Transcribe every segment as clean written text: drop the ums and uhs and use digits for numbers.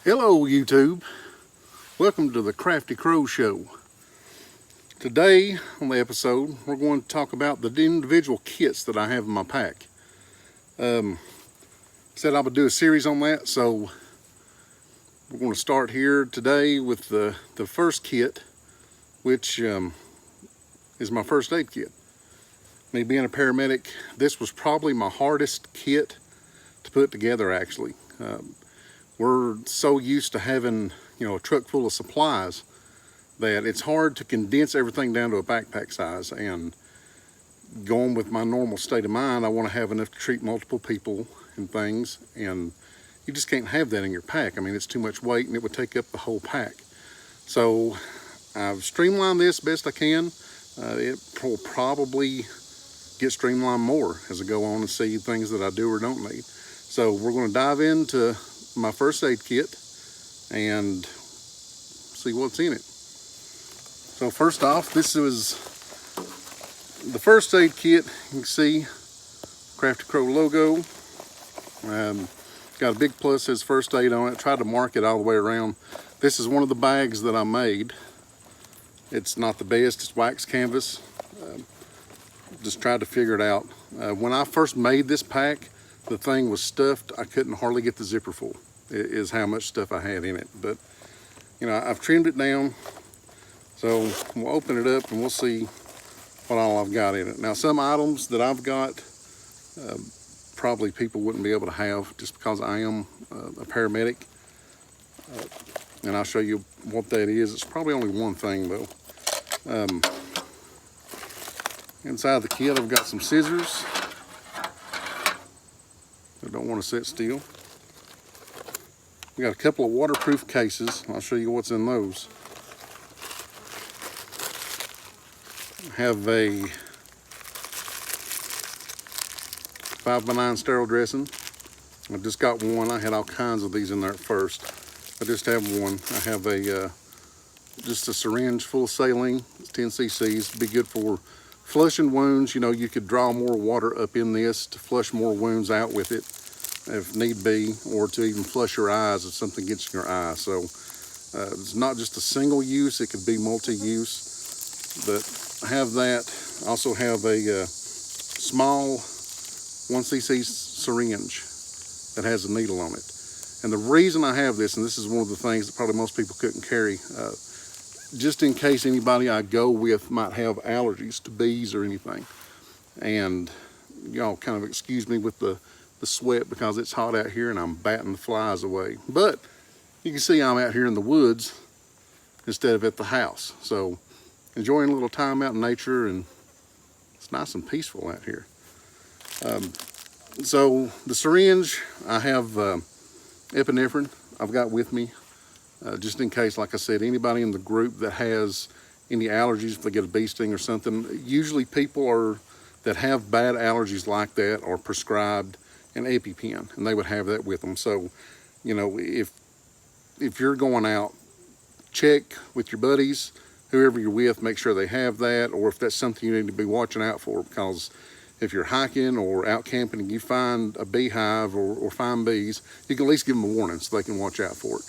Hello YouTube, welcome to the Crafty Crow Show. Today on the episode we're going to talk about the individual kits that I have in my pack. Said I would do a series on that, so we're going to start here today with the first kit, which is my first aid kit. Me being a paramedic, this was probably my hardest kit to put together actually. We're so used to having, a truck full of supplies that it's hard to condense everything down to a backpack size. And going with my normal state of mind, I want to have enough to treat multiple people and things, and you just can't have that in your pack. I mean, it's too much weight and it would take up the whole pack. So I've streamlined this best I can. It will probably get streamlined more as I go on and see things that I do or don't need. So we're going to dive into my first aid kit and see what's in it. So first off, this is the first aid kit. You can see Crafty Crow logo. Got a big plus, says first aid on it. Tried to mark it all the way around. This is one of the bags that I made. It's not the best, it's wax canvas. Just tried to figure it out. When I first made this pack, the thing was stuffed. I couldn't hardly get the zipper full, is how much stuff I had in it. But, I've trimmed it down. So we'll open it up and we'll see what all I've got in it. Now, some items that I've got, probably people wouldn't be able to have just because I am a paramedic. And I'll show you what that is. It's probably only one thing though. Inside the kit, I've got some scissors. I don't want to sit still. We got a couple of waterproof cases. I'll show you what's in those. I have a 5x9 sterile dressing. I just got one. I had all kinds of these in there at first. I just have one. I have a just a syringe full of saline. It's 10 cc's. Be good for flushing wounds. You could draw more water up in this to flush more wounds out with it if need be, or to even flush your eyes if something gets in your eye. So it's not just a single use, it could be multi-use. But I have that. I also have a small 1cc syringe that has a needle on it. And the reason I have this, and this is one of the things that probably most people couldn't carry, just in case anybody I go with might have allergies to bees or anything. And y'all kind of excuse me with the sweat because it's hot out here and I'm batting the flies away. But you can see I'm out here in the woods instead of at the house. So enjoying a little time out in nature, and it's nice and peaceful out here. So the syringe, I have epinephrine I've got with me. Just in case, like I said, anybody in the group that has any allergies, if they get a bee sting or something, usually people that have bad allergies like that are prescribed an EpiPen, and they would have that with them. So, if you're going out, check with your buddies, whoever you're with, make sure they have that, or if that's something you need to be watching out for, because if you're hiking or out camping and you find a beehive or find bees, you can at least give them a warning so they can watch out for it.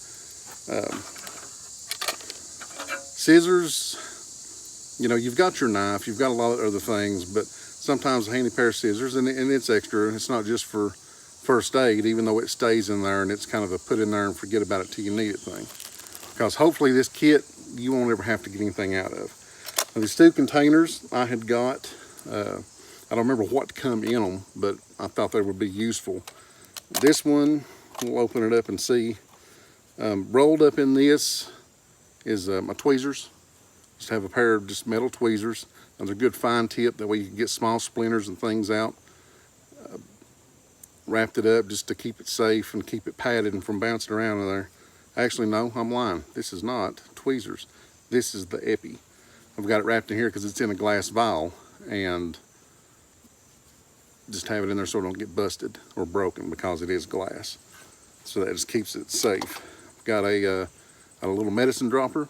Scissors, you've got your knife, you've got a lot of other things, but sometimes a handy pair of scissors, and it's extra. It's not just for first aid, even though it stays in there and it's kind of a put in there and forget about it till you need it thing. Because hopefully this kit, you won't ever have to get anything out of. Now, these two containers I had got, I don't remember what to come in them, but I thought they would be useful. This one, we'll open it up and see. Rolled up in this is my tweezers. Just have a pair of just metal tweezers. And they're good fine tip, that way you can get small splinters and things out. Wrapped it up just to keep it safe and keep it padded and from bouncing around in there. Actually, no, I'm lying. This is not tweezers. This is the Epi. I've got it wrapped in here because it's in a glass vial, and just have it in there so it don't get busted or broken because it is glass. So that just keeps it safe. Got a little medicine dropper.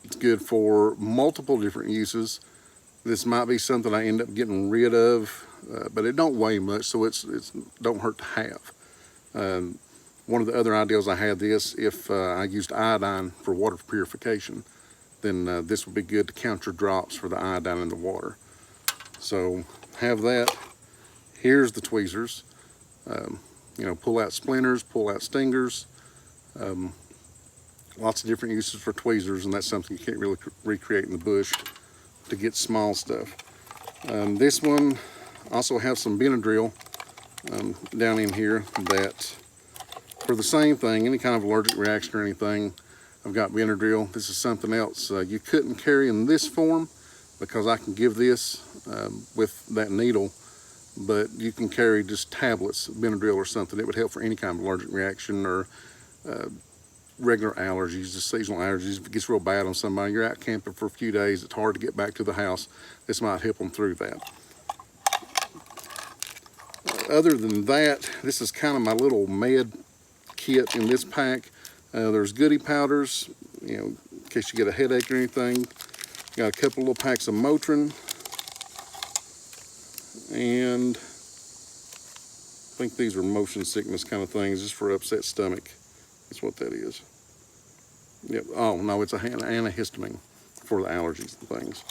It's good for multiple different uses. This might be something I end up getting rid of, but it don't weigh much, so it's don't hurt to have. one of the other ideas I had this, if I used iodine for water purification, then this would be good to counter drops for the iodine in the water. So have that. Here's the tweezers. You know, pull out splinters, pull out stingers. Lots of different uses for tweezers, and that's something you can't really recreate in the bush to get small stuff. This one also has some Benadryl down in here that for the same thing, any kind of allergic reaction or anything, I've got Benadryl. This is something else you couldn't carry in this form because I can give this with that needle, but you can carry just tablets, Benadryl or something. It would help for any kind of allergic reaction or regular allergies, just seasonal allergies. If it gets real bad on somebody, you're out camping for a few days, it's hard to get back to the house, this might help them through that. Other than that, this is kind of my little med kit in this pack. There's goodie powders, you know, in case you get a headache or anything. Got a couple little packs of Motrin, and I think these are motion sickness kind of things, just for upset stomach. That's what that is. Yep. Oh no, it's an antihistamine for the allergies and things.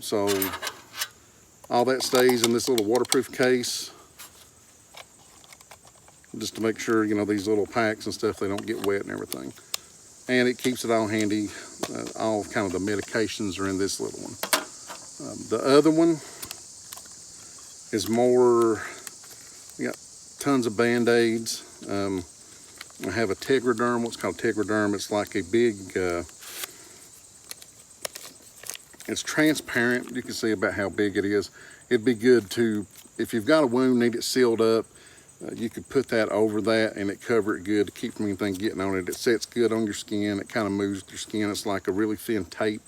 So all that stays in this little waterproof case, just to make sure, you know, these little packs and stuff, they don't get wet and everything. And it keeps it all handy. All kind of the medications are in this little one. The other one is more, we got tons of Band-Aids. I have a Tegaderm, what's called Tegaderm. It's like a big, it's transparent. You can see about how big it is. It'd be good to, if you've got a wound, need it sealed up, you could put that over that and it cover it good to keep from anything getting on it. It sets good on your skin. It kind of moves with your skin. It's like a really thin tape,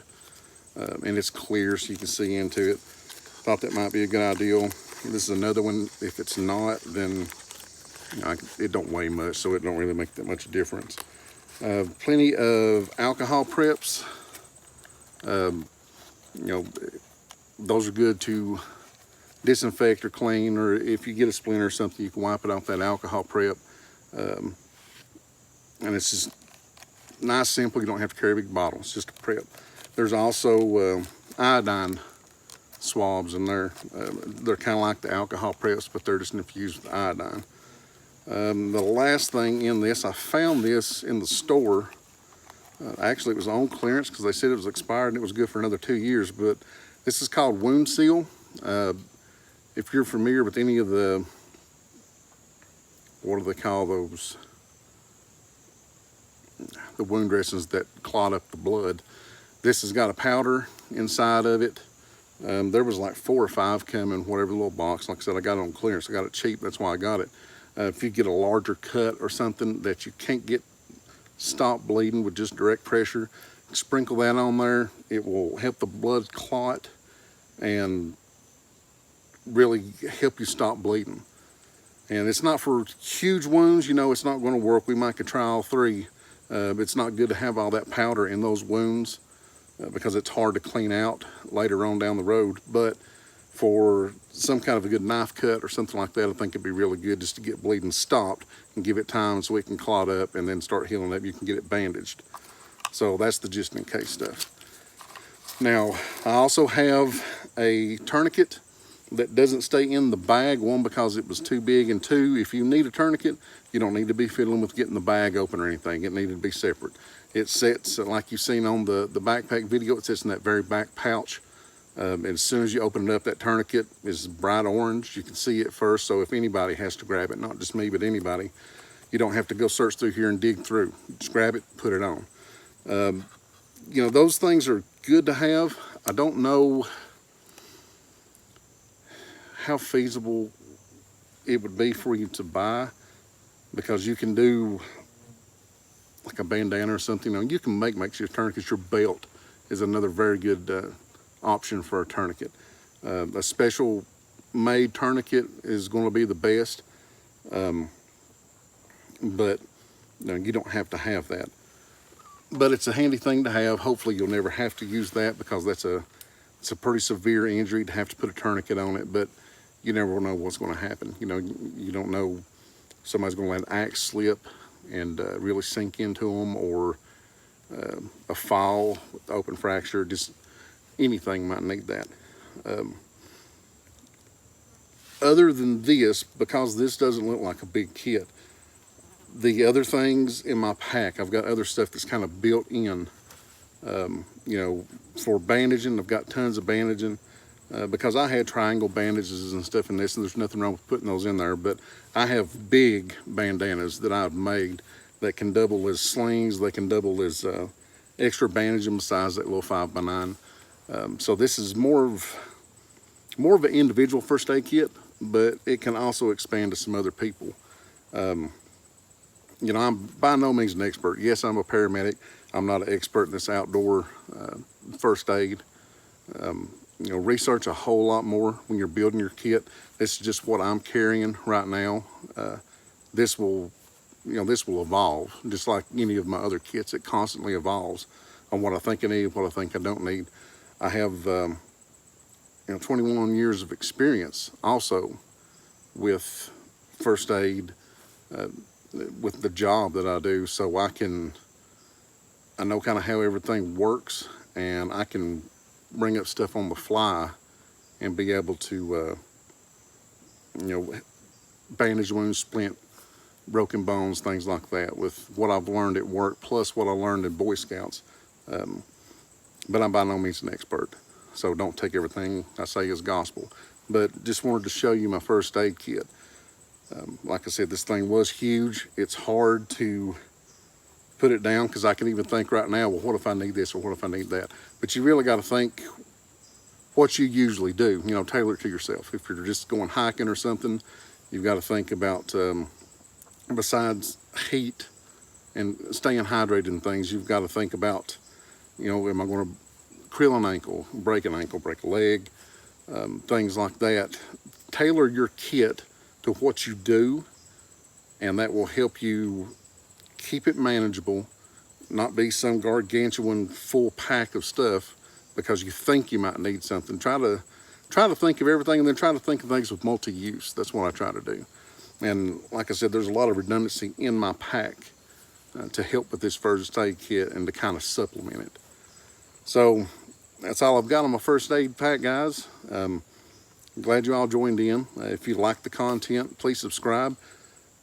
and it's clear so you can see into it. Thought that might be a good idea. This is another one. If it's not, then you know, it don't weigh much, so it don't really make that much difference. Plenty of alcohol preps. You know, those are good to disinfect or clean, or if you get a splinter or something, you can wipe it off that alcohol prep. And it's just nice, simple. You don't have to carry a big bottle. It's just a prep. There's also iodine swabs in there. They're kind of like the alcohol preps, but they're just infused with iodine. The last thing in this, I found this in the store. Actually, it was on clearance because they said it was expired and it was good for another 2 years, but this is called Wound Seal. If you're familiar with any of the, what do they call those? The wound dressings that clot up the blood. This has got a powder inside of it. There was like 4 or 5 coming, whatever little box. Like I said, I got it on clearance. I got it cheap, that's why I got it. If you get a larger cut or something that you can't get stop bleeding with just direct pressure, sprinkle that on there. It will help the blood clot and really help you stop bleeding. And it's not for huge wounds, you know, it's not going to work. We might could try all 3. It's not good to have all that powder in those wounds because it's hard to clean out later on down the road. But for some kind of a good knife cut or something like that, I think it'd be really good just to get bleeding stopped and give it time so it can clot up and then start healing up. You can get it bandaged. So that's the just in case stuff. Now, I also have a tourniquet that doesn't stay in the bag. 1, because it was too big, and 2, if you need a tourniquet, you don't need to be fiddling with getting the bag open or anything. It needed to be separate. It sits, like you've seen on the backpack video, it sits in that very back pouch. And as soon as you open it up, that tourniquet is bright orange. You can see it first, so if anybody has to grab it, not just me, but anybody, you don't have to go search through here and dig through. Just grab it, put it on. You know, those things are good to have. I don't know how feasible it would be for you to buy, because you can do like a bandana or something. You know, you can make makeshift tourniquets. Your belt is another very good option for a tourniquet. A special made tourniquet is going to be the best, but you know, you don't have to have that. But it's a handy thing to have. Hopefully you'll never have to use that, because it's a pretty severe injury to have to put a tourniquet on it, but you never know what's going to happen. You know, you don't know somebody's going to let an axe slip and really sink into them, or a file with open fracture, just anything might need that. Other than this, because this doesn't look like a big kit, the other things in my pack, I've got other stuff that's kind of built in, you know, for bandaging. I've got tons of bandaging because I had triangle bandages and stuff in this, and there's nothing wrong with putting those in there, but I have big bandanas that I've made that can double as slings, they can double as extra bandaging besides that little 5x9. So this is more of an individual first aid kit, but it can also expand to some other people. You know, I'm by no means an expert. Yes, I'm a paramedic. I'm not an expert in this outdoor first aid. You know, research a whole lot more when you're building your kit. This is just what I'm carrying right now. This will, you know, this will evolve. Just like any of my other kits, it constantly evolves on what I think I need, what I think I don't need. I have, you know, 21 years of experience also with first aid, with the job that I do, so I know kind of how everything works, and I can bring up stuff on the fly and be able to, you know, bandage wounds, splint, broken bones, things like that, with what I've learned at work, plus what I learned in Boy Scouts. But I'm by no means an expert, so don't take everything I say as gospel. But just wanted to show you my first aid kit. Like I said, this thing was huge. It's hard to put it down because I can even think right now, well, what if I need this or what if I need that? But you really got to think what you usually do, you know, tailor it to yourself. If you're just going hiking or something, you've got to think about, besides heat and staying hydrated and things, you've got to think about, you know, am I going to krill an ankle, break a leg, things like that. Tailor your kit to what you do, and that will help you keep it manageable, not be some gargantuan full pack of stuff because you think you might need something. Try to think of everything, and then try to think of things with multi-use. That's what I try to do. And like I said, there's a lot of redundancy in my pack to help with this first aid kit and to kind of supplement it. So that's all I've got on my first aid pack, guys. Glad you all joined in. If you like the content, please subscribe.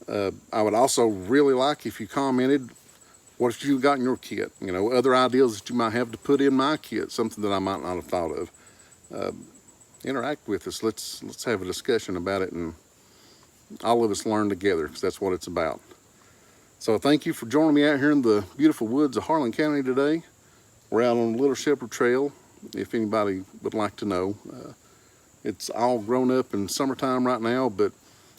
I would also really like if you commented what you got in your kit. You know, other ideas that you might have to put in my kit, something that I might not have thought of. Interact with us. Let's have a discussion about it, and all of us learn together, because that's what it's about. So thank you for joining me out here in the beautiful woods of Harlan County today. We're out on the Little Shepherd Trail, if anybody would like to know. It's all grown up in summertime right now, but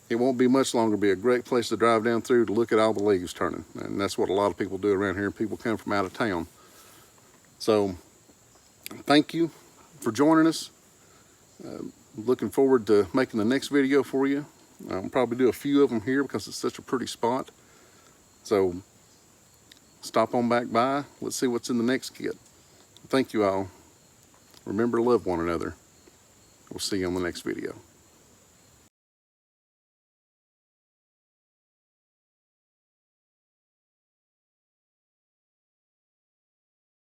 it won't be much longer. It'll be a great place to drive down through to look at all the leaves turning. And that's what a lot of people do around here. People come from out of town. So thank you for joining us. Looking forward to making the next video for you. I'll probably do a few of them here because it's such a pretty spot. So stop on back by. Let's see what's in the next kit. Thank you all. Remember to love one another. We'll see you on the next video.